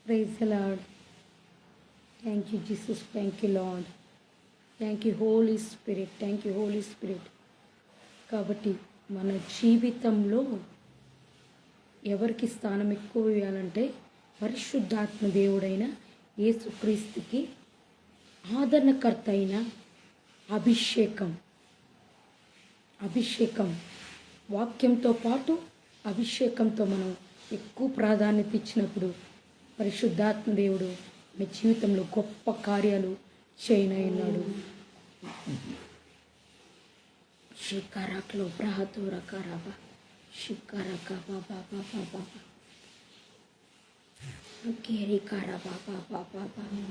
Praise the Lord. Thank you, Jesus. Thank you, Lord. Thank you Holi spirit. Thank you Holi Spirit. కాబట్టి మన జీవితంలో ఎవరికి స్థానం ఎక్కువ ఇవ్వాలంటే పరిశుద్ధాత్మ దేవుడైన యేసుక్రీస్తుకి ఆదరణకర్త అయిన అభిషేకం వాక్యంతో పాటు అభిషేకంతో మనం ఎక్కువ ప్రాధాన్యత ఇచ్చినప్పుడు పరిశుద్ధాత్మ దేవుడు మీ జీవితంలో గొప్ప కార్యాలు చేయనన్నాడు. షికారాక్లో బ్రహతోర కరాబా షికారక బాబా బాబా బాబా కేరి కారా బాబా బాబా బాబా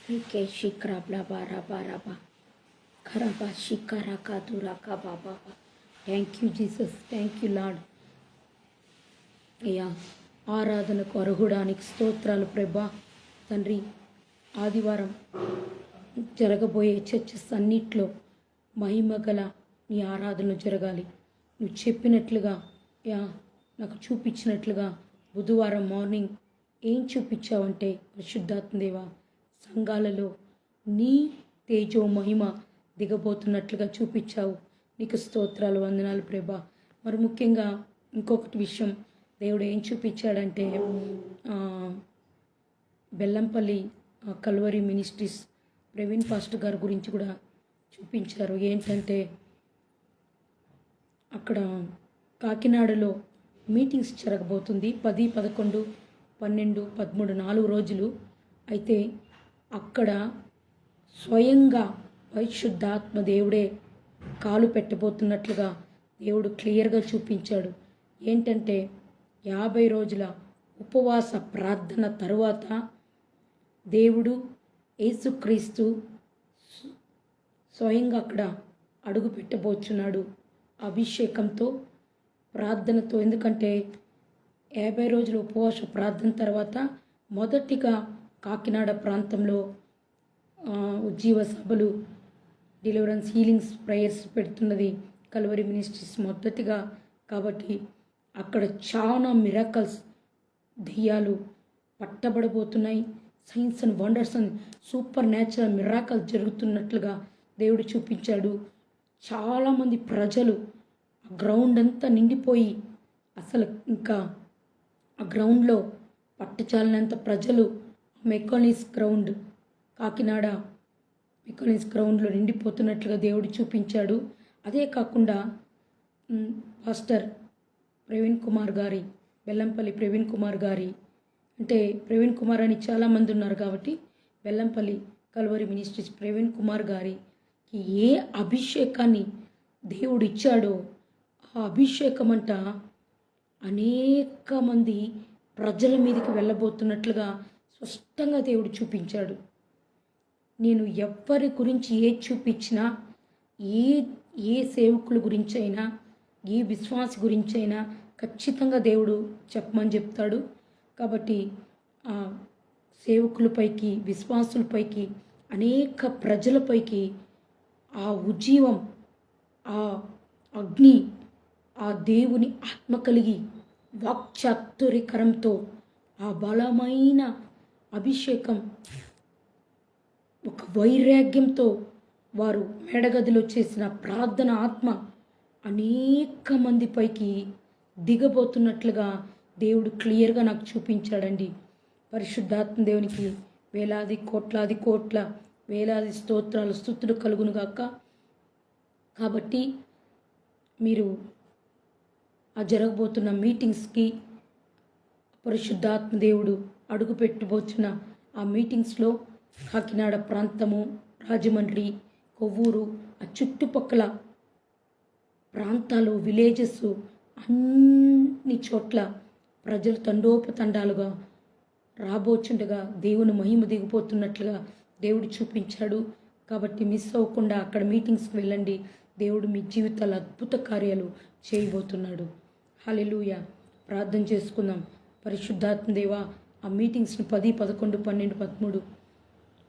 రికే షిక్రాబ్లా బారా బారా బా ఖరాబా షికారక దురాక బాబా. Thank you Jesus. Thank you Lord. అయ్యా ఆరాధనకు అర్హుడానికి స్తోత్రాలు ప్రభా. తండ్రి ఆదివారం జరగబోయే చర్చస్ అన్నిట్లో మహిమ గల నీ ఆరాధనలు జరగాలి. నువ్వు చెప్పినట్లుగా నాకు చూపించినట్లుగా బుధవారం మార్నింగ్ ఏం చూపించావంటే పరిశుద్ధాత్మదేవ సంఘాలలో నీ తేజో మహిమ దిగబోతున్నట్లుగా చూపించావు. నీకు స్తోత్రాలు, వందనాలు ప్రభా. మరి ముఖ్యంగా ఇంకొకటి విషయం దేవుడు ఏం చూపించాడంటే Bellampalli Calvary ministries Praveen pastor గారి గురించి కూడా చూపించారు. ఏంటంటే అక్కడ కాకినాడలో మీటింగ్స్ జరగబోతుంది 10, 11, 12, 13 4 రోజులు. అయితే అక్కడ స్వయంగా పరిశుద్ధాత్మ దేవుడే కాలు పెట్టబోతున్నట్లుగా దేవుడు క్లియర్గా చూపించాడు. ఏంటంటే 50 రోజుల ఉపవాస ప్రార్థన తరువాత దేవుడు యేసుక్రీస్తు స్వయంగా అక్కడ అడుగు పెట్టబోచున్నాడు అభిషేకంతో, ప్రార్థనతో. ఎందుకంటే 50 రోజుల ఉపవాస ప్రార్థన తర్వాత మొదటిగా కాకినాడ ప్రాంతంలో ఉజ్జీవ సభలు, డెలివరెన్స్, హీలింగ్స్, ప్రేయర్స్ పెడుతున్నది కల్వరి మినిస్ట్రీస్ మొదటిగా. కాబట్టి అక్కడ చాలా మిరాకల్స్, దెయ్యాలు పట్టబడబోతున్నాయి. Signs and wonders and supernatural miracles జరుగుతున్నట్లుగా దేవుడు చూపించాడు. చాలామంది ప్రజలు ఆ గ్రౌండ్ అంతా నిండిపోయి అసలు ఇంకా ఆ గ్రౌండ్లో పట్టచాలినంత ప్రజలు మెకానిక్స్ గ్రౌండ్, కాకినాడ మెకానిక్స్ గ్రౌండ్లో నిండిపోతున్నట్లుగా దేవుడు చూపించాడు. అదే కాకుండా పాస్టర్ ప్రవీణ్ కుమార్ గారి, బెల్లంపల్లి ప్రవీణ్ కుమార్ గారి, అంటే ప్రవీణ్ కుమార్ అని చాలామంది ఉన్నారు కాబట్టి బెల్లంపల్లి కల్వరి మినిస్ట్రీస్ ప్రవీణ్ కుమార్ గారికి ఏ అభిషేకాన్ని దేవుడు ఇచ్చాడో ఆ అభిషేకం అంట అనేక మంది ప్రజల మీదకి వెళ్ళబోతున్నట్లుగా స్పష్టంగా దేవుడు చూపించాడు. నేను ఎవరి గురించి చూపించినా, ఏ సేవకుల గురించి అయినా, ఏ విశ్వాస గురించి అయినా ఖచ్చితంగా దేవుడు చెప్పమని చెప్తాడు. కాబట్టి ఆ సేవకులపైకి, విశ్వాసులపైకి, అనేక ప్రజలపైకి ఆ ఉజ్జీవం, ఆ అగ్ని, ఆ దేవుని ఆత్మ కలిగి వాక్చాతుర్యకరంతో ఆ బలమైన అభిషేకం, ఒక వైరాగ్యంతో వారు మేడగదిలో చేసిన ప్రార్థన ఆత్మ అనేక మంది పైకి దిగబోతున్నట్లుగా దేవుడు క్లియర్గా నాకు చూపించాడండి. పరిశుద్ధాత్మ దేవునికి వేలాది కోట్ల వేలాది స్తోత్రాలు, స్తుతులు కలుగును గాక. కాబట్టి మీరు ఆ జరగబోతున్న మీటింగ్స్కి పరిశుద్ధాత్మ దేవుడు అడుగు పెట్టబోతున్న ఆ మీటింగ్స్లో కాకినాడ ప్రాంతము, రాజమండ్రి, కొవ్వూరు, ఆ చుట్టుపక్కల ప్రాంతాలు, విలేజెస్ అన్ని చోట్ల ప్రజలు తండోపతండాలుగా రాబోచుండగా దేవుని మహిమ దిగిపోతున్నట్లుగా దేవుడు చూపించాడు. కాబట్టి మిస్ అవ్వకుండా అక్కడ మీటింగ్స్కి వెళ్ళండి. దేవుడు మీ జీవితాల అద్భుత కార్యాలు చేయబోతున్నాడు. హల్లెలూయా. ప్రార్థన చేసుకుందాం. పరిశుద్ధాత్మ దేవా, ఆ మీటింగ్స్ని 10, 11, 12, 13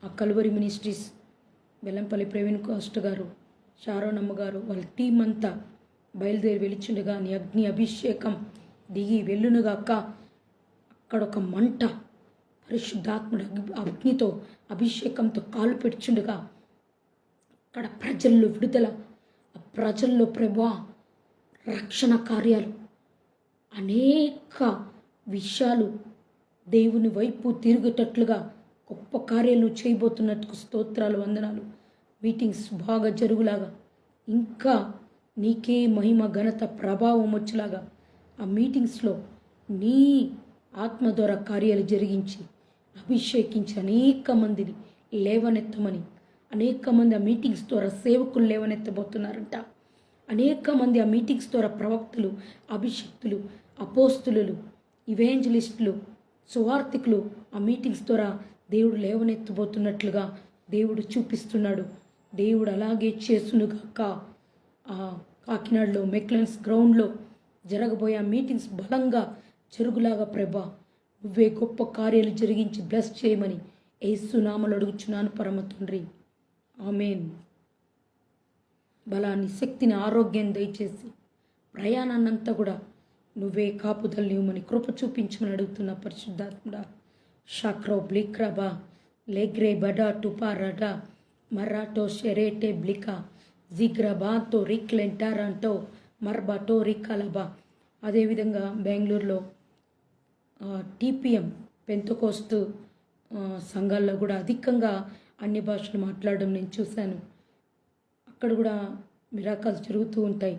ఆ Calvary ministries, Bellampalli Praveen pastor గారు, షారోనమ్మ గారు, వాళ్ళ టీం అంతా బయలుదేరి వెలుచుండగా నీ అగ్ని అభిషేకం దిగి వెళ్ళునుగాక. అక్కడొక మంట, పరిశుద్ధాత్ముడు అగ్నితో అభిషేకంతో కాలు పెడుచుండగా అక్కడ ప్రజల్లో విడుదల, ఆ ప్రజల్లో ప్రభా రక్షణ కార్యాలు, అనేక విషయాలు దేవుని వైపు తిరిగేటట్లుగా గొప్ప కార్యాలు చేయబోతున్నట్టుకు స్తోత్రాలు, వందనాలు. మీటింగ్స్ బాగా జరుగులాగా, ఇంకా నీకే మహిమ ఘనత ప్రభావం వచ్చేలాగా ఆ మీటింగ్స్లో నీ ఆత్మ ద్వారా కార్యాలు జరిగించి అభిషేకించి అనేక మందిని లేవనెత్తమని, అనేక మంది ఆ మీటింగ్స్ ద్వారా సేవకులు లేవనెత్తబోతున్నారంట. అనేక మంది ఆ మీటింగ్స్ ద్వారా ప్రవక్తలు, అభిషక్తులు, అపోస్తులు, ఇవేంజలిస్టులు, సువార్థికులు ఆ మీటింగ్స్ ద్వారా దేవుడు లేవనెత్తబోతున్నట్లుగా దేవుడు చూపిస్తున్నాడు. దేవుడు అలాగే చేసునుగాక. ఆ కాకినాడలో మెక్లెన్స్ గ్రౌండ్లో జరగబోయే ఆ మీటింగ్స్ బలంగా జరుగులాగా ప్రభా నువ్వే గొప్ప కార్యాలు జరిగించి బ్లెస్ చేయమని యేసు నామములో అడుగుచున్నాను పరమ తండ్రి, ఆమేన్. బలాన్ని, శక్తిని, ఆరోగ్యం దయచేసి ప్రయాణాన్నంతా కూడా నువ్వే కాపుదలు ఇవ్వమని కృప చూపించమని అడుగుతున్న పరిశుద్ధాత్ముడా. షాక్రో బ్లిక్రబా లేగ్రే బడా టుపా రడా మరాటో షెరేటే బ్లికా జిగ్రబాతో రిక్లెంటారంటో మర్బాటో రిక్కలబా. అదేవిధంగా బెంగళూరులో టీపీఎం పెంతకోస్తు సంఘాల్లో కూడా అధికంగా అన్ని భాషలు మాట్లాడడం నేను చూశాను. అక్కడ కూడా మిరాకల్స్ జరుగుతూ ఉంటాయి,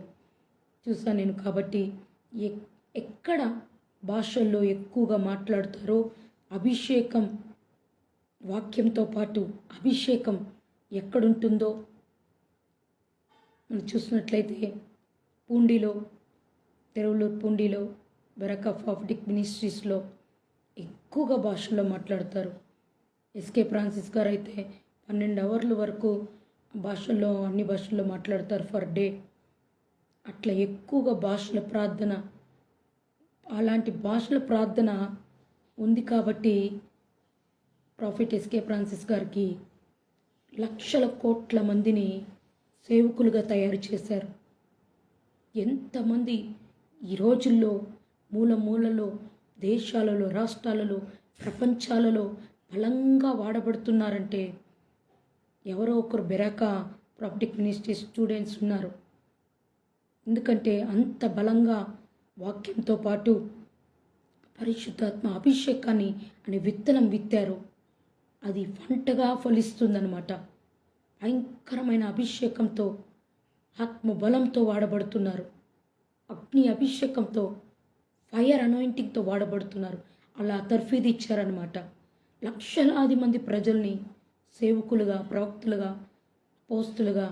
చూసాను నేను. కాబట్టి ఎక్కడ భాషల్లో ఎక్కువగా మాట్లాడతారో అభిషేకం, వాక్యంతో పాటు అభిషేకం ఎక్కడుంటుందో మనం చూసినట్లయితే పూండిలో, తెరవలూరు పూండిలో బెరక్ ఆఫ్ ఆఫ్టిక్ మినిస్ట్రీస్లో ఎక్కువగా భాషల్లో మాట్లాడతారు. ఎస్కే ఫ్రాన్సిస్ గారు అయితే 12 అవర్ల వరకు భాషల్లో, అన్ని భాషల్లో మాట్లాడతారు ఫర్ డే. అట్లా ఎక్కువగా భాషల ప్రార్థన, అలాంటి భాషల ప్రార్థన ఉంది కాబట్టి ప్రాఫెట్ ఎస్కే ఫ్రాన్సిస్ గారికి లక్షల కోట్ల మందిని సేవకులుగా తయారు చేశారు. ఎంతమంది ఈ రోజుల్లో మూల మూలలో, దేశాలలో, రాష్ట్రాలలో, ప్రపంచాలలో బలంగా వాడబడుతున్నారంటే ఎవరో ఒకరు బెరాకా ప్రాఫిటిక్ మినిస్ట్రీ స్టూడెంట్స్ ఉన్నారు. ఎందుకంటే అంత బలంగా వాక్యంతో పాటు పరిశుద్ధాత్మ అభిషేకాన్ని అనే విత్తనం విత్తారు. అది పంటగా ఫలిస్తుందన్నమాట. భయంకరమైన అభిషేకంతో, ఆత్మ బలంతో వాడబడుతున్నారు. అగ్ని అభిషేకంతో, ఫైర్ అనాయింటింగ్తో వాడబడుతున్నారు. అలా తర్ఫీదు ఇచ్చారనమాట. లక్షలాది మంది ప్రజల్ని సేవకులుగా, ప్రవక్తలుగా, అపోస్తులుగా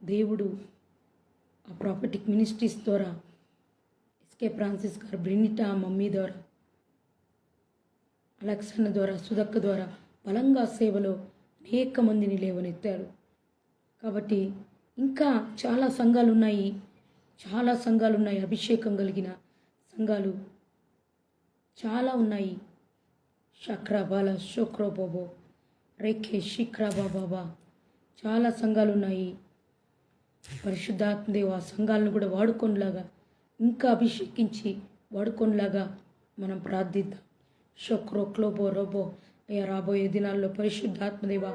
దేవుడు ఆ ప్రాఫెటిక్ మినిస్ట్రీస్ ద్వారా, ఎస్కే ఫ్రాన్సిస్ గారు, బ్రినిటా మమ్మీ ద్వారా, అలెక్సన్న ద్వారా, సుధక్క ద్వారా బలంగా సేవలో అనేక మందిని లేవనెత్తారు. కాబట్టి ఇంకా చాలా సంఘాలు ఉన్నాయి, అభిషేకం కలిగిన సంఘాలు చాలా ఉన్నాయి. షక్రాబాల షోక్రోబోబో రేఖే శిక్రాబా బాబా చాలా సంఘాలు ఉన్నాయి. పరిశుద్ధాత్మదేవ ఆ సంఘాలను కూడా వాడుకొనిలాగా, ఇంకా అభిషేకించి వాడుకొనిలాగా మనం ప్రార్థిద్దాం. షోక్రో క్లోబో రోబో అయ్యా, రాబోయే దినాల్లో పరిశుద్ధాత్మదేవ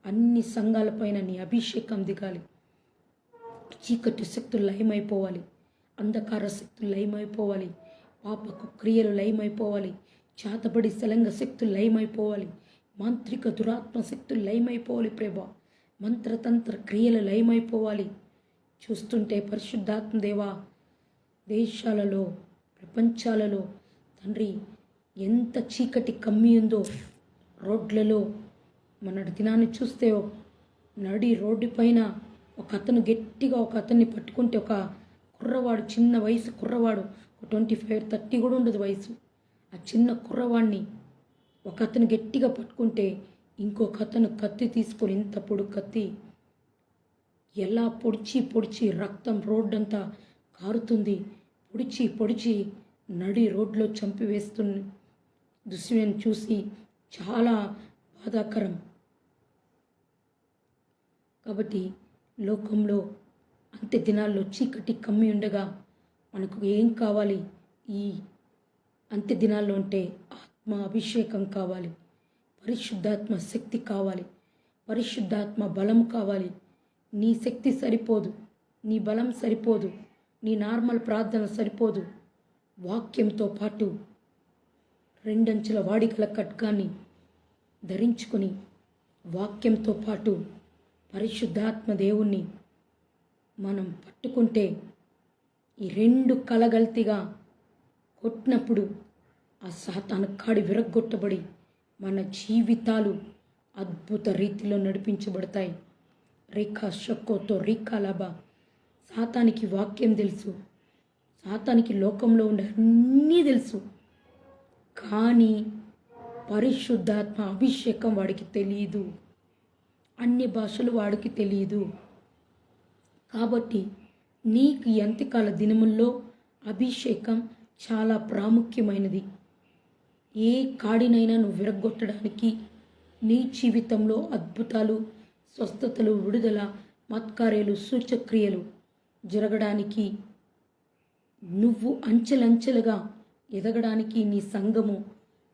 అన్ని సంఘాలపైన నీ అభిషేకం దిగాలి. చీకటి శక్తులు లయమైపోవాలి, అంధకార శక్తులు లయమైపోవాలి, పాపకు క్రియలు లయమైపోవాలి, చేతబడి శలంగ శక్తులు లయమైపోవాలి, మాంత్రిక దురాత్మ శక్తులు లయమైపోవాలి ప్రభా, మంత్రతంత్ర క్రియలు లయమైపోవాలి. చూస్తుంటే పరిశుద్ధాత్మదేవా దేశాలలో, ప్రపంచాలలో తండ్రి ఎంత చీకటి కమ్మి ఉందో. రోడ్లలో మొన్నటి దినాన్ని చూస్తే నడి రోడ్డు పైన ఒక అతను గట్టిగా ఒక అతన్ని పట్టుకుంటే, ఒక కుర్రవాడు, చిన్న వయసు కుర్రవాడు, 25-30 కూడా ఉండదు వయసు, ఆ చిన్న కుర్రవాడిని ఒక అతను గట్టిగా పట్టుకుంటే ఇంకొక అతను కత్తి తీసుకొని, ఇంత పొడుగు కత్తి, ఎలా పొడిచి రక్తం రోడ్డంతా కారుతుంది, పొడిచి నడి రోడ్లో చంపివేస్తున్న దృశ్యం చూసి చాలా బాధాకరం. కాబట్టి లోకంలో అంత్య దినాల్లో చీకటి కమ్మి ఉండగా మనకు ఏం కావాలి? ఈ అంత్య దినాల్లో అంటే ఆత్మ అభిషేకం కావాలి, పరిశుద్ధాత్మ శక్తి కావాలి, పరిశుద్ధాత్మ బలం కావాలి. నీ శక్తి సరిపోదు, నీ బలం సరిపోదు, నీ నార్మల్ ప్రార్థన సరిపోదు. వాక్యంతో పాటు రెండంచుల వాడిగల ఖడ్గాన్ని ధరించుకొని వాక్యంతో పాటు పరిశుద్ధాత్మ దేవుణ్ణి మనం పట్టుకుంటే ఈ రెండు కలగల్తిగా కొట్టినప్పుడు ఆ సాతాను కాడి విరగ్గొట్టబడి మన జీవితాలు అద్భుత రీతిలో నడిపించబడతాయి. రేఖా షక్కోతో రీఖా లాభా. సాతానికి వాక్యం తెలుసు, సాతానికి లోకంలో ఉండే అన్నీ తెలుసు, కానీ పరిశుద్ధాత్మ అభిషేకం వాడికి తెలియదు, అన్య భాషలు వాడికి తెలియదు. కాబట్టి నీకు ఈ అంత్యకాల దినముల్లో అభిషేకం చాలా ప్రాముఖ్యమైనది. ఏ కాడినైనా నువ్వు విరగొట్టడానికి, నీ జీవితంలో అద్భుతాలు, స్వస్థతలు, విడుదల, మత్కార్యాలు, సూచక్రియలు జరగడానికి, నువ్వు అంచెలంచెలుగా ఎదగడానికి, నీ సంఘము,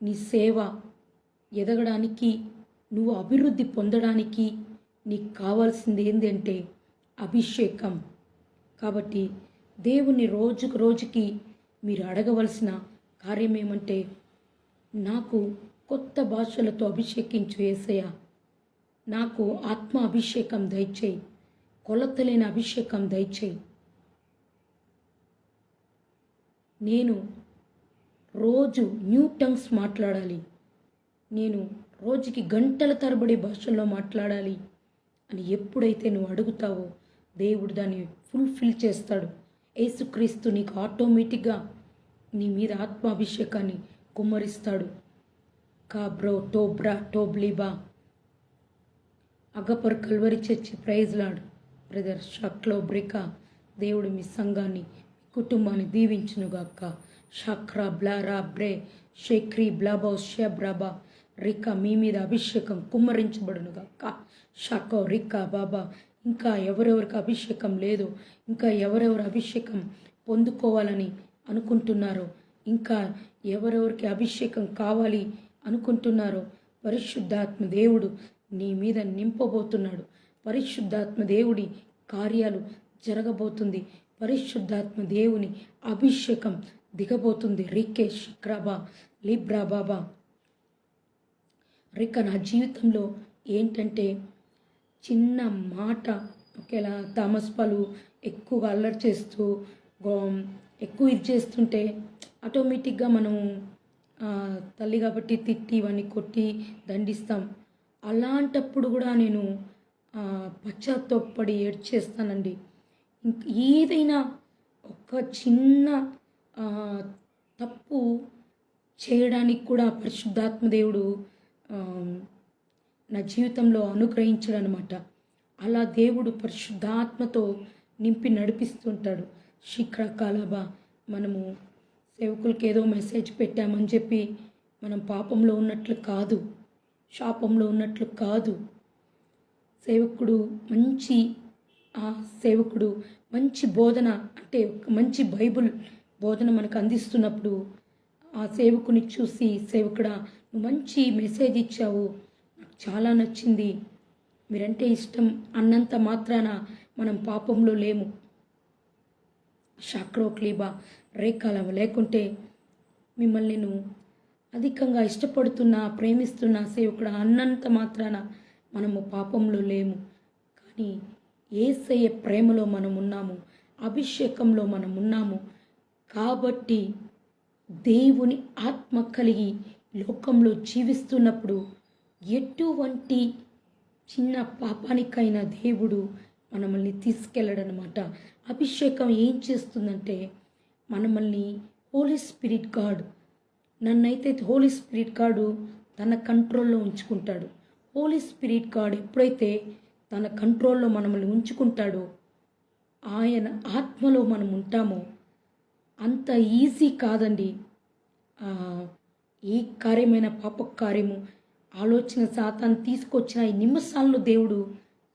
నీ సేవ ఎదగడానికి, నువ్వు అభివృద్ధి పొందడానికి నీకు కావాల్సింది ఏంటంటే అభిషేకం. కాబట్టి దేవుని రోజుకు రోజుకి మీరు అడగవలసిన కార్యం ఏమంటే, నాకు కొత్త భాషలతో అభిషేకించు యేసయ్యా, నాకు ఆత్మ అభిషేకం దయచేయి, కొలతలేని అభిషేకం దయచేయి. నేను రోజు న్యూ టంగ్స్ మాట్లాడాలి, నేను రోజుకి గంటల తరబడి భాషల్లో మాట్లాడాలి అని ఎప్పుడైతే నువ్వు అడుగుతావో దేవుడు దాన్ని ఫుల్ఫిల్ చేస్తాడు. యేసుక్రీస్తు నీకు ఆటోమేటిక్గా నీ మీద ఆత్మాభిషేకాన్ని కుమ్మరిస్తాడు. కాబ్రో టోబ్రా టోబ్లీబా. అగపర్ Calvary church praise Lord brother షక్లో బ్రికా. దేవుడు మీ సంఘాన్ని, కుటుంబాన్ని దీవించునుగాక. షక్రా బ్లారా బ్రే షేక్రీ బ్లాబో షబ్రాబా రికా. మీ మీద అభిషేకం కుమ్మరించబడునుగాక. షాకో రికా బాబా. ఇంకా ఎవరెవరికి అభిషేకం లేదు, ఇంకా ఎవరెవరు అభిషేకం పొందుకోవాలని అనుకుంటున్నారో, ఇంకా ఎవరెవరికి అభిషేకం కావాలి అనుకుంటున్నారో, పరిశుద్ధాత్మ దేవుడు నీ మీద నింపబోతున్నాడు. పరిశుద్ధాత్మ దేవుడి కార్యాలు జరగబోతుంది. పరిశుద్ధాత్మ దేవుని అభిషేకం దిగబోతుంది. రికే శిక్రాబా లిబ్రా బాబా. రిక నా జీవితంలో ఏంటంటే, చిన్న మాట ఒకేలా థామస్ పాలు ఎక్కువగా అల్లరి చేస్తూ ఎక్కువ ఇది చేస్తుంటే ఆటోమేటిక్గా మనం తల్లి కాబట్టి తిట్టి ఇవన్నీ కొట్టి దండిస్తాం. అలాంటప్పుడు కూడా నేను పశ్చాత్తాపడి ఏడ్చేస్తానండి. ఏదైనా ఒక చిన్న తప్పు చేయడానికి కూడా పరిశుద్ధాత్మ దేవుడు నా జీవితంలో అనుగ్రహించడం అనమాట. అలా దేవుడు పరిశుద్ధాత్మతో నింపి నడిపిస్తుంటాడు. శీఘ్రకాలబా. మనము సేవకులకి ఏదో మెసేజ్ పెట్టామని చెప్పి మనం పాపంలో ఉన్నట్లు కాదు, శాపంలో ఉన్నట్లు కాదు. సేవకుడు మంచి బోధన అంటే మంచి బైబుల్ బోధన మనకు అందిస్తున్నప్పుడు ఆ సేవకుని చూసి, సేవకుడా నువ్వు మంచి మెసేజ్ ఇచ్చావు, నాకు చాలా నచ్చింది, మీరంటే ఇష్టం అన్నంత మాత్రాన మనం పాపంలో లేము. షాక్రోక్లీబా రేఖాలవ. లేకుంటే మిమ్మల్ని నేను అధికంగా ఇష్టపడుతున్నా, ప్రేమిస్తున్నా సేవకుడా అన్నంత మాత్రాన మనము పాపంలో లేము. కానీ యేసయ్య ప్రేమలో మనం ఉన్నాము, అభిషేకంలో మనం ఉన్నాము. కాబట్టి దేవుని ఆత్మ కలిగి లోకంలో జీవిస్తున్నప్పుడు ఎటువంటి చిన్న పాపానికైనా దేవుడు మనల్ని తీసుకెళ్ళడనమాట. అభిషేకం ఏం చేస్తుందంటే మనల్ని హోలీ స్పిరిట్ గాడ్, నన్నైతే హోలీ స్పిరిట్ గాడు తన కంట్రోల్లో ఉంచుకుంటాడు. హోలీ స్పిరిట్ గాడ్ ఎప్పుడైతే తన కంట్రోల్లో మనల్ని ఉంచుకుంటాడో, ఆయన ఆత్మలో మనం ఉంటామో, అంత ఈజీ కాదండి ఏ కార్యమైన పాప కార్యము ఆలోచన సాతాను తీసుకొచ్చిన ఈ నిమిషాల్లో దేవుడు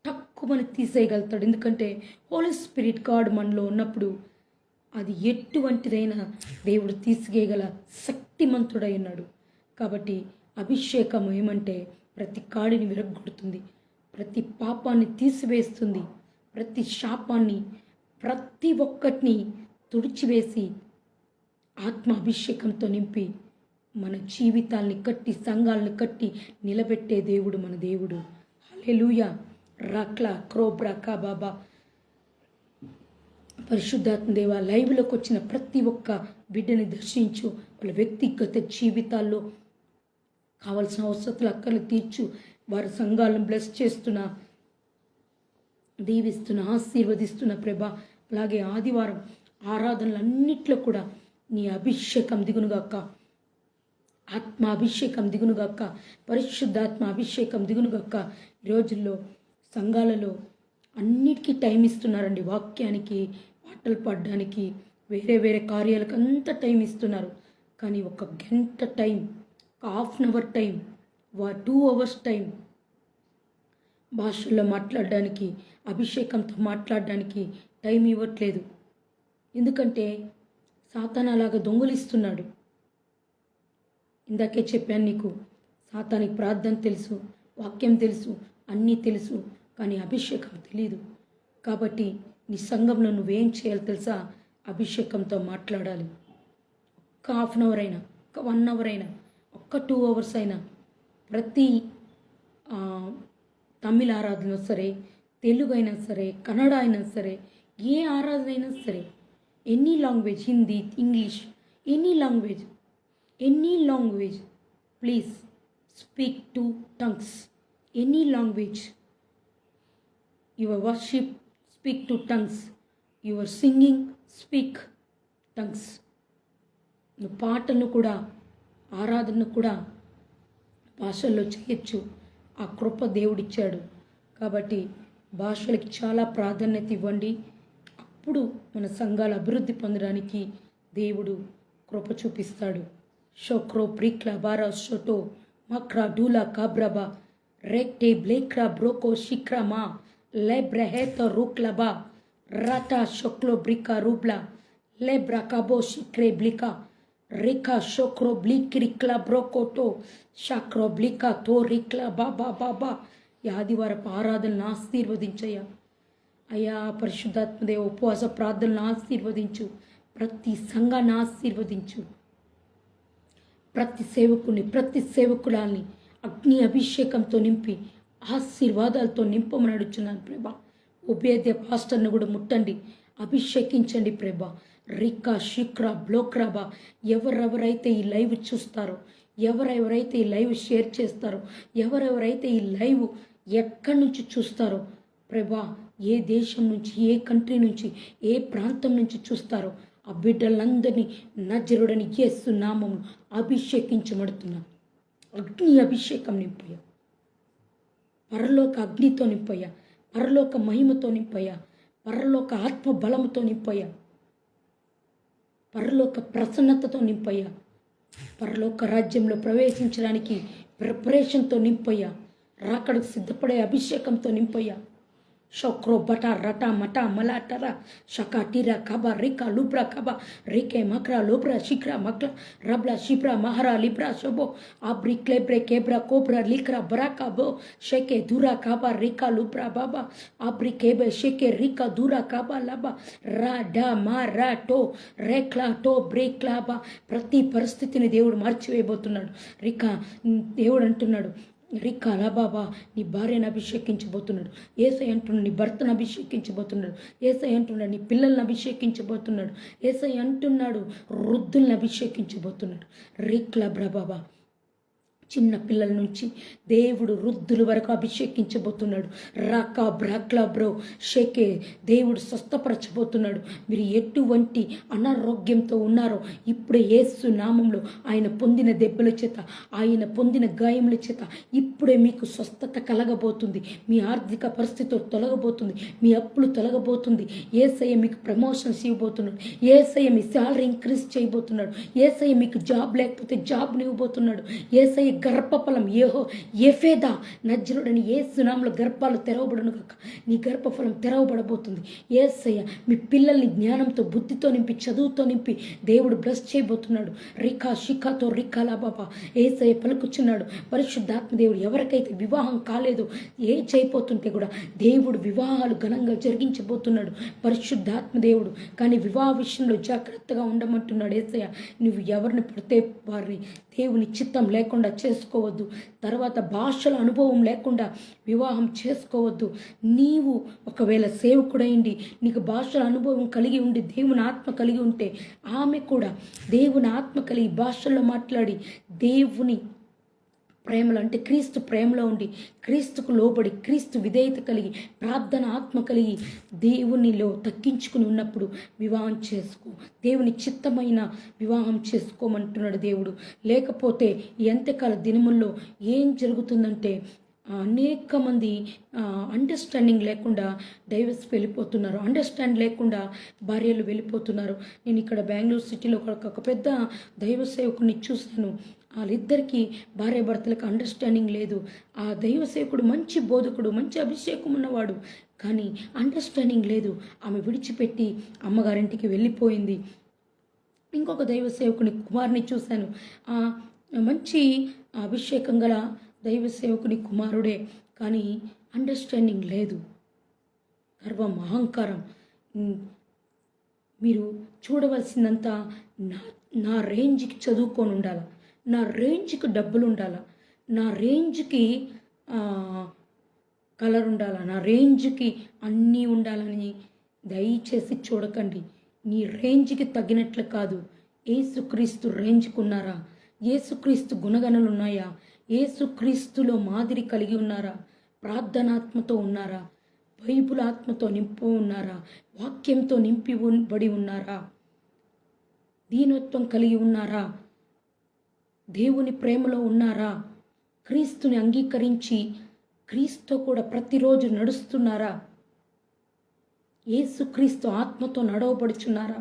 తక్కువని తీసేయగలుగుతాడు. ఎందుకంటే హోలీ స్పిరిట్ గాడ్ మనలో ఉన్నప్పుడు అది ఎటువంటిదైనా దేవుడు తీసివేయగల శక్తిమంతుడై ఉన్నాడు. కాబట్టి అభిషేకం ఏమంటే ప్రతి కాడిని విరగ్గొడుతుంది, ప్రతి పాపాన్ని తీసివేస్తుంది, ప్రతి శాపాన్ని ప్రతి ఒక్కటిని తుడిచివేసి ఆత్మ అభిషేకంతో నింపి మన జీవితాల్ని కట్టి సంఘాలను కట్టి నిలబెట్టే దేవుడు మన దేవుడు. హల్లెలూయా. రాక్లా క్రోబ్రా బాబా. పరిశుద్ధాత్మ దేవ, లైవ్లోకి వచ్చిన ప్రతి ఒక్క బిడ్డని దర్శించు, వాళ్ళ వ్యక్తిగత జీవితాల్లో కావాల్సిన అవసరతలు అక్కర్లు తీర్చు. వారి సంఘాలను బ్లెస్ చేస్తున్నా, దీవిస్తున్న, ఆశీర్వదిస్తున్న ప్రభా. అలాగే ఆదివారం ఆరాధనలన్నిట్లో కూడా నీ అభిషేకం దిగునుగాక, ఆత్మ అభిషేకం దిగునుగాక, పరిశుద్ధాత్మ అభిషేకం దిగునుగాక. ఈ రోజుల్లో సంఘాలలో అన్నిటికీ టైం ఇస్తున్నారండి, వాక్యానికి, పాటలు పాడడానికి, వేరే వేరే కార్యాలకు అంత టైం ఇస్తున్నారు. కానీ ఒక గంట టైం, ఒక half an hour time, 2 hours time భాషల్లో మాట్లాడడానికి, అభిషేకంతో మాట్లాడడానికి టైం ఇవ్వట్లేదు. ఎందుకంటే సాతాను అలాగా దొంగలిస్తున్నాడు. ఇందాకే చెప్పాను నీకు, సాతానికి ప్రార్థన తెలుసు, వాక్యం తెలుసు, అన్నీ తెలుసు, కానీ అభిషేకం తెలీదు. కాబట్టి నీ సంఘంలో నువ్వేం చేయాలి తెలుసా? అభిషేకంతో మాట్లాడాలి. ఒక్క హాఫ్ అన్ అవర్ అయినా, ఒక్క 1 hour అయినా, ఒక్క 2 hours అయినా, ప్రతి తమిళ ఆరాధన సరే, తెలుగు అయినా సరే, కన్నడ అయినా సరే, ఏ ఆరాధన అయినా సరే, any language, Hindi, English, any language, please speak to tongues. Any language, your worship speak to tongues, your singing speak tongues. నువ్వు పాటలను కూడా, ఆరాధనను కూడా భాషల్లో చేయొచ్చు. ఆ కృప దేవుడిచ్చాడు. కాబట్టి భాషలకి చాలా ప్రాధాన్యత ఇవ్వండి. అప్పుడు మన సంఘాల అభివృద్ధి పొందడానికి దేవుడు కృప చూపిస్తాడు. షోక్రో ప్రిక్లా బారా షోటో మక్రా డూలా కాబ్రబా రెక్టే బ్లేక్రా బ్రోకో షిక్రమా లెబ్రహేత రూక్లబా రాటా షోక్లో బ్రికా రూబ్లా లెబ్రా కాబో షిక్రే బ్లికా రికా షోక్రో బ్లిక్రిక్లా బ్రోకోటో షాక్రో బ్లికా తో రిక్లా బాబా బాబా. ఈ ఆదివారపు ఆరాధనను ఆశీర్వదించయ్యా. అయ్యా పరిశుద్ధాత్మదేవ, ఉపవాస ప్రార్థనలను ఆశీర్వదించు, ప్రతి సంఘాన్ని ఆశీర్వదించు, ప్రతి సేవకుని, ప్రతి సేవకురాల్ని అగ్ని అభిషేకంతో నింపి ఆశీర్వాదాలతో నింపమని అడుగుచున్నాను ప్రభా. ఉభేద్య పాస్టర్ను కూడా ముట్టండి, అభిషేకించండి ప్రభా. రికా షిక్రా బ్లోక్రాబా. ఎవరెవరైతే ఈ లైవ్ చూస్తారో, ఎవరెవరైతే ఈ లైవ్ షేర్ చేస్తారో, ఎవరెవరైతే ఈ లైవ్ ఎక్కడి నుంచి చూస్తారో ప్రభా, ఏ దేశం నుంచి, ఏ కంట్రీ నుంచి, ఏ ప్రాంతం నుంచి చూస్తారో ఆ బిడ్డలందరినీ నజరుడని యేసు నామమున అభిషేకించబడుతున్నా. అగ్ని అభిషేకం నింపయ్యా, పరలోక అగ్నితో నింపయ్యా, పరలోక మహిమతో నింపయ్యా, పరలోక ఆత్మ బలముతో నింపయ్యా, పరలోక ప్రసన్నతతో నింపయ్యా, పరలోక రాజ్యంలో ప్రవేశించడానికి ప్రిపరేషన్తో నింపయ్యా, రాకడకు సిద్ధపడే అభిషేకంతో నింపయ్యా. షోక్రో Bata రటా మటా మలాటరా షకా టీరా కబా Rica లూబ్రా కబా రికే మక్రా లోబ్రా షిక్రా మక్లా రబ్లా షిబ్రా మహరా Libra షోబో ఆబ్రి క్లేబ్రే కేబ్రా cobra లిక్రా BRCA బో షేకే దూరా కాబా రికా లూబ్రా బాబా ఆబ్రి కేబే షేకే రికా దూరా కాబా లబా రా డా మా రా టో రేక్లా టో బ్రేక్లా బా. ప్రతి పరిస్థితిని దేవుడు మార్చివేయబోతున్నాడు. రికా దేవుడు అంటున్నాడు, రిక్కాలా బాబా నీ భార్యను అభిషేకించబోతున్నాడు. ఏసై అంటున్నాడు నీ భర్తను అభిషేకించబోతున్నాడు. ఏసై అంటున్నాడు నీ పిల్లల్ని అభిషేకించబోతున్నాడు. ఏసై అంటున్నాడు వృద్ధుల్ని అభిషేకించబోతున్నాడు. రిక్లా బాబా, చిన్న పిల్లల నుంచి దేవుడు వృద్ధుల వరకు అభిషేకించబోతున్నాడు. రాకా బ్రాక్లా బ్రో షేకే దేవుడు స్వస్థపరచబోతున్నాడు. మీరు ఎటువంటి అనారోగ్యంతో ఉన్నారో ఇప్పుడే యేసు నామంలో ఆయన పొందిన దెబ్బల చేత, ఆయన పొందిన గాయముల చేత ఇప్పుడే మీకు స్వస్థత కలగబోతుంది. మీ ఆర్థిక పరిస్థితి తొలగబోతుంది, మీ అప్పులు తొలగబోతుంది. యేసయ్య మీకు ప్రమోషన్స్ ఇవ్వబోతున్నాడు. యేసయ్య మీ శాలరీ ఇంక్రీజ్ చేయబోతున్నాడు. యేసయ్య మీకు జాబ్ లేకపోతే జాబ్ని ఇవ్వబోతున్నాడు. యేసయ్య గర్భఫలం ఎఫేదా నజరుడని యేసు నామములో గర్భాలు తెరవబడును కాక. నీ గర్భఫలం తెరవబడబోతుంది. యేసయ్య మీ పిల్లల్ని జ్ఞానంతో, బుద్ధితో నింపి, చదువుతో నింపి దేవుడు బ్లెస్ చేయబోతున్నాడు. రికా షికాతో రికాలా బాబా యేసయ్య పలుకుచున్నాడు. పరిశుద్ధాత్మ దేవుడు ఎవరికైతే వివాహం కాలేదో, ఏజ్ అయిపోతుంటే కూడా దేవుడు వివాహాలు ఘనంగా జరిగించబోతున్నాడు పరిశుద్ధాత్మ దేవుడు. కానీ వివాహ విషయంలో జాగ్రత్తగా ఉండమంటున్నాడు యేసయ్య. నువ్వు ఎవరిని పడితే వారిని దేవుని చిత్తం లేకుండా చేసుకోవద్దు. తర్వాత భాషల అనుభవం లేకుండా వివాహం చేసుకోవద్దు. నీవు ఒకవేళ సేవకుడైండి, నీకు భాషల అనుభవం కలిగి ఉండి దేవుని ఆత్మ కలిగి ఉంటే, ఆమె కూడా దేవుని ఆత్మ కలిగి భాషల్లో మాట్లాడి దేవుని ప్రేమలో అంటే క్రీస్తు ప్రేమలో ఉండి, క్రీస్తుకు లోబడి, క్రీస్తు విధేయత కలిగి, ప్రార్థన ఆత్మ కలిగి దేవునిలో తగ్గించుకుని ఉన్నప్పుడు వివాహం చేసుకో. దేవుని చిత్తమైన వివాహం చేసుకోమంటున్నాడు దేవుడు. లేకపోతే ఈ అంత్యకాల దినముల్లో ఏం జరుగుతుందంటే అనేక మంది అండర్స్టాండింగ్ లేకుండా డైవర్స్ వెళ్ళిపోతున్నారు. అండర్స్టాండ్ లేకుండా భార్యలు వెళ్ళిపోతున్నారు. నేను ఇక్కడ బెంగళూరు సిటీలో ఒక పెద్ద దైవ సేవకుని చూశాను. వాళ్ళిద్దరికీ భార్యాభర్తలకు అండర్స్టాండింగ్ లేదు. ఆ దైవ సేవకుడు మంచి బోధకుడు, మంచి అభిషేకం ఉన్నవాడు, కానీ అండర్స్టాండింగ్ లేదు. ఆమె విడిచిపెట్టి అమ్మగారింటికి వెళ్ళిపోయింది. ఇంకొక దైవ సేవకుని కుమారుని చూశాను. మంచి అభిషేకం గల దైవ సేవకుని కుమారుడే, కానీ అండర్స్టాండింగ్ లేదు. గర్వం, అహంకారం. మీరు చూడవలసిందంతా నా రేంజ్కి చదువుకొని ఉండాలి, నా రేంజ్కి డబ్బులు ఉండాలా, నా రేంజ్కి కలర్ ఉండాలా, నా రేంజ్కి అన్నీ ఉండాలని దయచేసి చూడకండి. నీ రేంజ్కి తగినట్లు కాదు. యేసుక్రీస్తు రేంజ్కి ఉన్నారా? యేసుక్రీస్తు గుణగణాలు ఉన్నాయా? యేసుక్రీస్తులో మాదిరి కలిగి ఉన్నారా? ప్రార్థనాత్మతో ఉన్నారా? బైబుల్ ఆత్మతో నింపి ఉన్నారా? వాక్యంతో నింపిబడి ఉన్నారా? దీనత్వం కలిగి ఉన్నారా? దేవుని ప్రేమలో ఉన్నారా? క్రీస్తుని అంగీకరించి క్రీస్తు కూడా ప్రతిరోజు నడుస్తున్నారా? యేసుక్రీస్తు ఆత్మతో నడవబడుచున్నారా?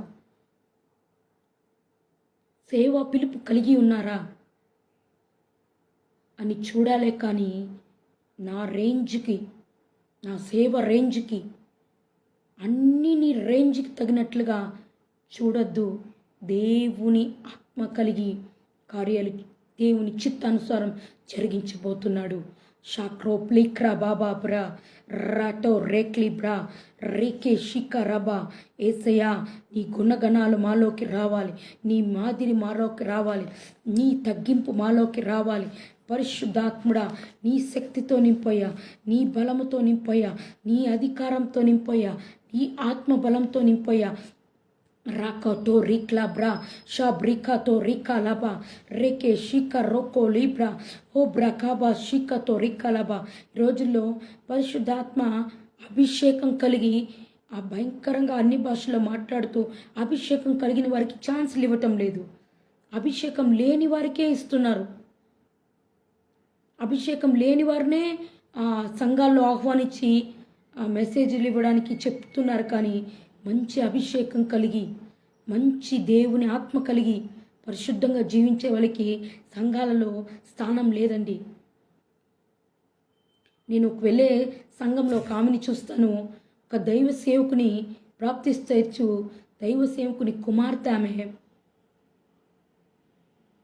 సేవా పిలుపు కలిగి ఉన్నారా అని చూడాలే. కానీ నా రేంజ్కి, నా సేవ రేంజ్కి, అన్నీ నీ రేంజ్కి తగినట్లుగా చూడొద్దు. దేవుని ఆత్మ కలిగి కార్యాలు దేవుని చిత్తానుసారం జరిగించబోతున్నాడు. షాక్రో ప్లిక్రా బాబా బ్రా రాటో రేక్లీ బ్రా రేకే షికా రబా. ఏసయ్యా, నీ గుణగణాలు మాలోకి రావాలి, నీ మాదిరి మాలోకి రావాలి, నీ తగ్గింపు మాలోకి రావాలి. పరిశుద్ధాత్ముడా, నీ శక్తితో నింపయ్యా, నీ బలముతో నింపయ్యా, నీ అధికారంతో నింపయ్యా, నీ ఆత్మ బలంతో నింపయ్యా. రాకతో రిక్లా బ్రా షాబ్రికాతో రికా లబా రేకే షికా రోకో లీబ్రా ఓ బ్రాకాబా షికాతో రికా లబా. రోజుల్లో పరిశుద్ధాత్మ అభిషేకం కలిగి భయంకరంగా అన్ని భాషల్లో మాట్లాడుతూ అభిషేకం కలిగిన వారికి ఛాన్సులు ఇవ్వటం లేదు. అభిషేకం లేని వారికే ఇస్తున్నారు. అభిషేకం లేని వారినే సంఘాల్లో ఆహ్వానించి మెసేజ్లు ఇవ్వడానికి చెప్తున్నారు. కానీ మంచి అభిషేకం కలిగి, మంచి దేవుని ఆత్మ కలిగి పరిశుద్ధంగా జీవించే వాళ్ళకి సంఘాలలో స్థానం లేదండి. నేను వెళ్ళే సంఘంలో ఒక ఆమెని చూస్తాను. ఒక దైవ సేవకుని ప్రాప్తిస్తూ దైవ సేవకుని కుమార్తె. ఆమె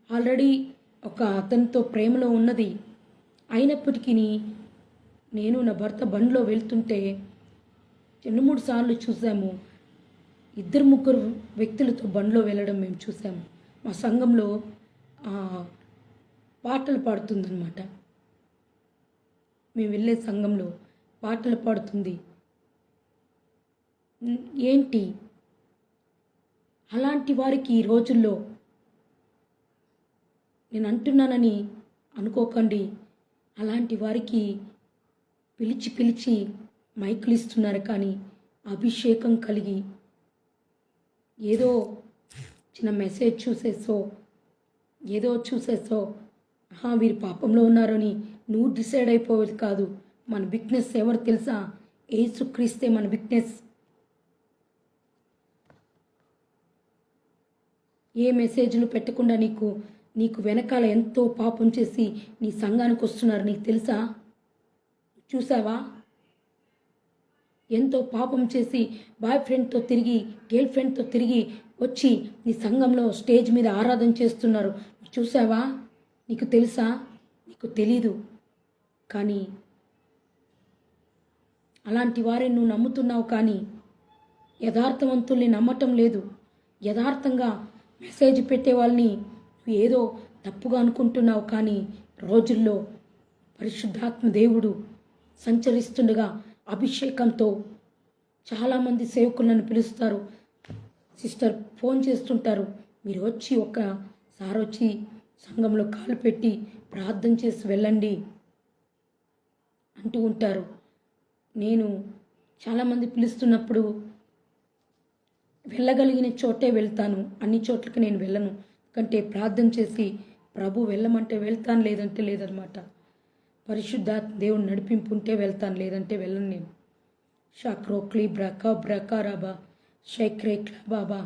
ఆల్రెడీ ఒక అతనితో ప్రేమలో ఉన్నది. అయినప్పటికీ నేను నా భర్త బండిలో వెళ్తుంటే 2-3 సార్లు చూసాము. 2-3 వ్యక్తులతో బండిలో వెళ్ళడం మేము చూసాము. మా సంఘంలో పాటలు పాడుతుందన్నమాట. మేము వెళ్ళే సంఘంలో పాటలు పాడుతుంది. ఏంటి అలాంటి వారికి ఈ రోజుల్లో, నేను అంటున్నానని అనుకోకండి, అలాంటి వారికి పిలిచి మైకులు ఇస్తున్నారు. కానీ అభిషేకం కలిగి ఏదో చిన్న మెసేజ్ చూసేసో వీరు పాపంలో ఉన్నారని నువ్వు డిసైడ్ అయిపోయేది కాదు. మన వీక్నెస్ ఎవరు తెలుసా? యేసుక్రీస్తే మన వీక్నెస్. ఏ మెసేజ్లు పెట్టకుండా నీకు నీకు వెనకాల ఎంతో పాపం చేసి నీ సంఘానికి వస్తున్నారు, నీకు తెలుసా? చూసావా? ఎంతో పాపం చేసి బాయ్ ఫ్రెండ్తో తిరిగి గర్ల్ ఫ్రెండ్తో తిరిగి వచ్చి నీ సంఘంలో స్టేజ్ మీద ఆరాధన చేస్తున్నారు, చూసావా? నీకు తెలుసా? నీకు తెలీదు. కానీ అలాంటి వారిని నువ్వు నమ్ముతున్నావు, కానీ యథార్థవంతుల్ని నమ్మటం లేదు. యథార్థంగా మెసేజ్ పెట్టే వాళ్ళని ఏదో తప్పుగా అనుకుంటున్నావు. కానీ రోజుల్లో పరిశుద్ధాత్మ దేవుడు సంచరిస్తుండగా అభిషేకంతో చాలామంది సేవకులను పిలుస్తారు. సిస్టర్ ఫోన్ చేస్తుంటారు, మీరు వచ్చి ఒక్కసారి వచ్చి సంఘంలో కాలు పెట్టి ప్రార్థన చేసి వెళ్ళండి అంటూ ఉంటారు. నేను చాలామంది పిలుస్తున్నప్పుడు వెళ్ళగలిగిన చోటే వెళ్తాను, అన్ని చోట్లకి నేను వెళ్ళను. ఎందుకంటే ప్రార్థన చేసి ప్రభు వెళ్ళమంటే వెళ్తాను, లేదంటే లేదనమాట. పరిశుద్ధాత్మ దేవుడు నడిపింపు ఉంటే వెళ్తాను, లేదంటే వెళ్ళను నేను. షాక్రో క్లీబ్రా కబ్రా కారాబా షైక్రే క్లాబాబా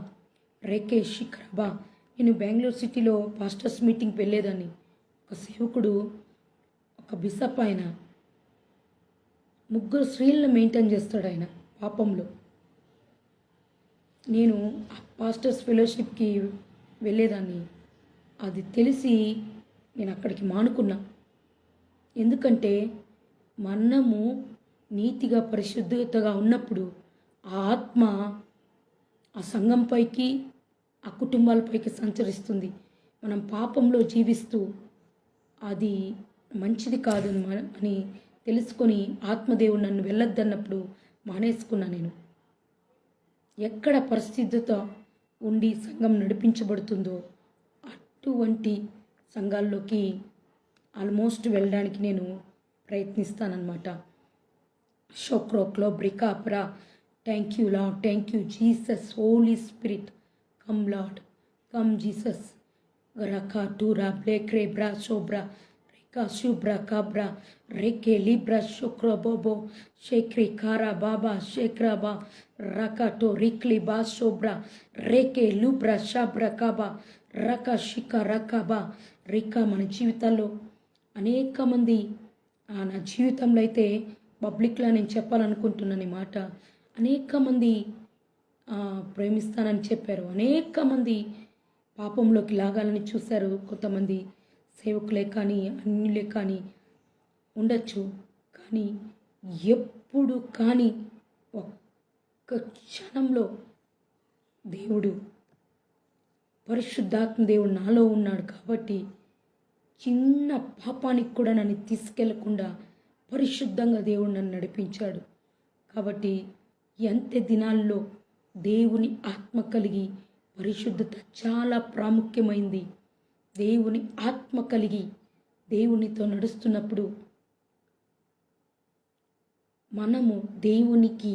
రేకే షిక్రాబా. నేను బెంగళూరు సిటీలో పాస్టర్స్ మీటింగ్కి వెళ్ళేదాన్ని. ఒక సేవకుడు, ఒక బిషప్, ఆయన 3 స్త్రీలను మెయింటైన్ చేస్తాడు ఆయన పాపంలో. నేను ఆ పాస్టర్స్ ఫెలోషిప్కి వెళ్ళేదాన్ని. అది తెలిసి నేను అక్కడికి మానుకున్నా. ఎందుకంటే మనము నీతిగా పరిశుద్ధతగా ఉన్నప్పుడు ఆ ఆత్మ ఆ సంఘంపైకి ఆ కుటుంబాలపైకి సంచరిస్తుంది. మనం పాపంలో జీవిస్తూ అది మంచిది కాదు అని తెలుసుకొని ఆత్మదేవుడు నన్ను వెళ్ళొద్దన్నప్పుడు మానేసుకున్నా. నేను ఎక్కడ పరిస్థితితో ఉండి సంఘం నడిపించబడుతుందో అటువంటి సంఘాల్లోకి ఆల్మోస్ట్ వెళ్ళడానికి నేను ప్రయత్నిస్తానన్నమాట. షోక్రోక్లో బ్రికాప్రా. Thank you Lord, thank you Jesus, holy spirit, come Lord, come Jesus. రకా టూరా బ్లేక్రే బ్రా షోబ్రా రేకా శుబ్రా కాబ్రా రేకే లిబ్రా షోక్రో బోబో షేక్రి కారా బాబా షేక్రాబా రకాటో రిక్లీ బా షోబ్రా రేకే లూబ్రా షాబ్రా కాబా రకా షికా రకాబా రికా. మన జీవితాల్లో అనేక మంది, నా జీవితంలో అయితే పబ్లిక్లో నేను చెప్పాలనుకుంటున్నాను ఈ మాట, అనేక మంది ప్రేమిస్తానని చెప్పారు, అనేక మంది పాపంలోకి లాగాలని చూశారు. కొంతమంది సేవకులే కానీ అన్యులే కానీ ఉండొచ్చు. కానీ ఎప్పుడు కానీ ఒక్క క్షణంలో దేవుడు, పరిశుద్ధాత్మ దేవుడు నాలో ఉన్నాడు కాబట్టి చిన్న పాపానికి కూడా నన్ను తీసుకెళ్లకుండా పరిశుద్ధంగా దేవుడు నన్ను నడిపించాడు. కాబట్టి అంత్య దినాల్లో దేవుని ఆత్మ కలిగి, పరిశుద్ధత చాలా ప్రాముఖ్యమైంది. దేవుని ఆత్మ కలిగి దేవునితో నడుస్తున్నప్పుడు మనము దేవునికి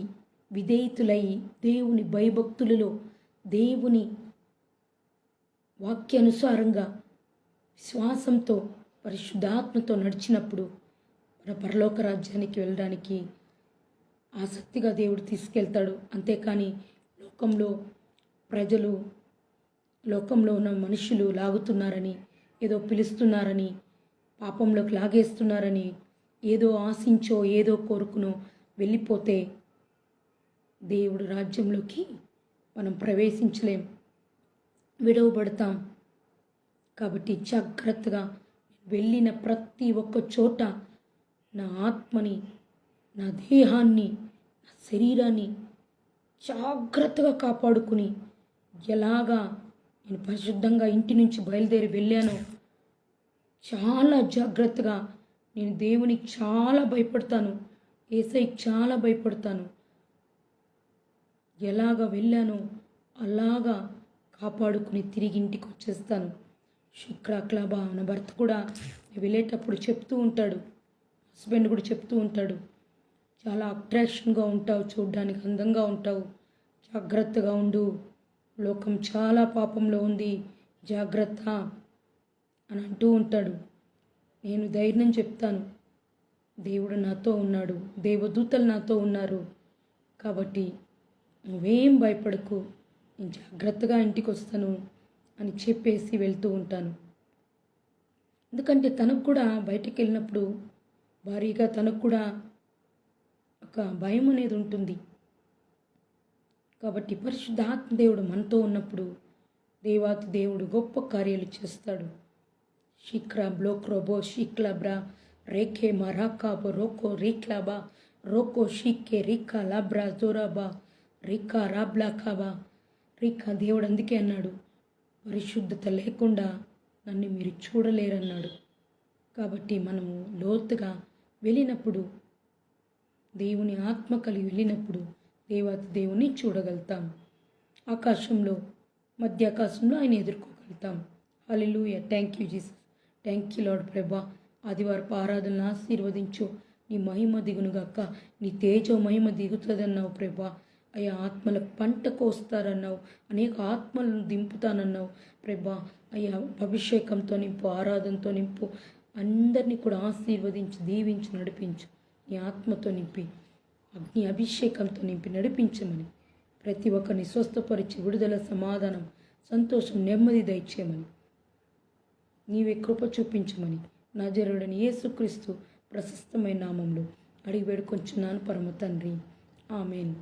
విధేయుతులై దేవుని భయభక్తులలో దేవుని వాక్యానుసారంగా విశ్వాసంతో పరిశుద్ధాత్మతో నడిచినప్పుడు మన పరలోక రాజ్యానికి వెళ్ళడానికి ఆసక్తిగా దేవుడు తీసుకెళ్తాడు. అంతేకాని లోకంలో ప్రజలు, లోకంలో ఉన్న మనుషులు లాగుతున్నారని, ఏదో పిలుస్తున్నారని, పాపంలోకి లాగేస్తున్నారని, ఏదో ఆశించో ఏదో కోరుకునో వెళ్ళిపోతే దేవుడు రాజ్యంలోకి మనం ప్రవేశించలేం, విడవబడతాం. కాబట్టి జాగ్రత్తగా వెళ్ళిన ప్రతి ఒక్క చోట నా ఆత్మని, నా దేహాన్ని, నా శరీరాన్ని జాగ్రత్తగా కాపాడుకుని, ఎలాగా నేను పరిశుద్ధంగా ఇంటి నుంచి బయలుదేరి వెళ్ళానో చాలా జాగ్రత్తగా, నేను దేవునికి చాలా భయపడతాను, యేసయ్యకి చాలా భయపడతాను. ఎలాగ వెళ్ళానో అలాగా కాపాడుకుని తిరిగి ఇంటికి వచ్చేస్తాను. శుక్రాక్లాబా నా భర్త కూడా వెళ్ళేటప్పుడు చెప్తూ ఉంటాడు, హస్బెండ్ కూడా చెప్తూ ఉంటాడు, చాలా అట్రాక్షన్గా ఉంటావు, చూడ్డానికి అందంగా ఉంటావు, జాగ్రత్తగా ఉండు, లోకం చాలా పాపంలో ఉంది, జాగ్రత్త అని అంటూ ఉంటాడు. నేను ధైర్యం చెప్తాను, దేవుడు నాతో ఉన్నాడు, దేవదూతలు నాతో ఉన్నారు, కాబట్టి నువ్వేం భయపడకు, నేను జాగ్రత్తగా ఇంటికి వస్తాను అని చెప్పేసి వెళ్తూ ఉంటాను. ఎందుకంటే తనకు కూడా బయటికి వెళ్ళినప్పుడు భారీగా తనకు కూడా ఒక భయం అనేది ఉంటుంది. కాబట్టి పరిశుద్ధాత్మ దేవుడు మనతో ఉన్నప్పుడు దేవాతి దేవుడు గొప్ప కార్యాలు చేస్తాడు. షిక్రా బ్లోక్రోబో షిక్లాబ్రా రేఖే మరాకాబో రోకో రీక్లాబా రోకో షిక్కే రీకా లాబ్రా జోరాబా రీకా రాబ్లా కాబా రీకా. దేవుడు అందుకే అన్నాడు, పరిశుద్ధత లేకుండా నన్ను మీరు చూడలేరన్నాడు. కాబట్టి మనము లోతుగా వెళ్ళినప్పుడు, దేవుని ఆత్మ కలిగి వెళ్ళినప్పుడు దేవాతి దేవుని చూడగలుగుతాం. ఆకాశంలో మధ్యాకాశంలో ఆయన ఎదుర్కోగలుగుతాం. Hallelujah. Thank you Jesus. Thank you Lord. ప్రభా, ఆదివారపు ఆరాధనను ఆశీర్వదించు. నీ మహిమ దిగునుగాక, నీ తేజో మహిమ దిగుతుందన్నావు ప్రభా. అయ్యా, ఆత్మలకు పంట కోస్తారన్నావు, అనేక ఆత్మలను దింపుతానన్నావు ప్రభా. అయ్యా, అభిషేకంతో నింపు, ఆరాధనతో నింపు, అందరినీ కూడా ఆశీర్వదించి దీవించి నడిపించు. నీ ఆత్మతో నింపి, అగ్ని అభిషేకంతో నింపి నడిపించమని, ప్రతి ఒక్కరిని స్వస్థపరిచి విడుదల, సమాధానం, సంతోషం, నెమ్మది దయచేయమని, నీవే కృప చూపించమని నజరేయుడైన యేసుక్రీస్తు ప్రశస్తమైన నామంలో అడిగి వేడుకొంచున్నాను పరమ తండ్రి. ఆమేన్.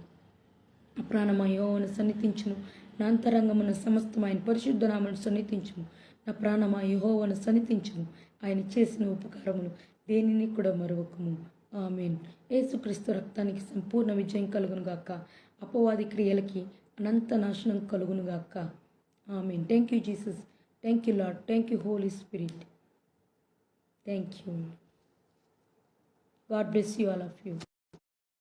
ప్రాణమా యెహోవాను సన్నిధించుము, నా అంతరంగమున సమస్తమైన పరిశుద్ధ నామమును సన్నిధించుము. నా ప్రాణమా యెహోవాను సన్నిధించుము, ఆయన చేసిన ఉపకారములు దేనిని కూడా మరవకము. ఆమేన్. యేసుక్రీస్తు రక్తానికి సంపూర్ణ విజయం కలుగునుగాక, అపవాది క్రియలకి అనంత నాశనం కలుగునుగాక. Amen. Thank you Jesus. Thank you Lord. Thank you Holi spirit. Thank you. God bless you, all of you.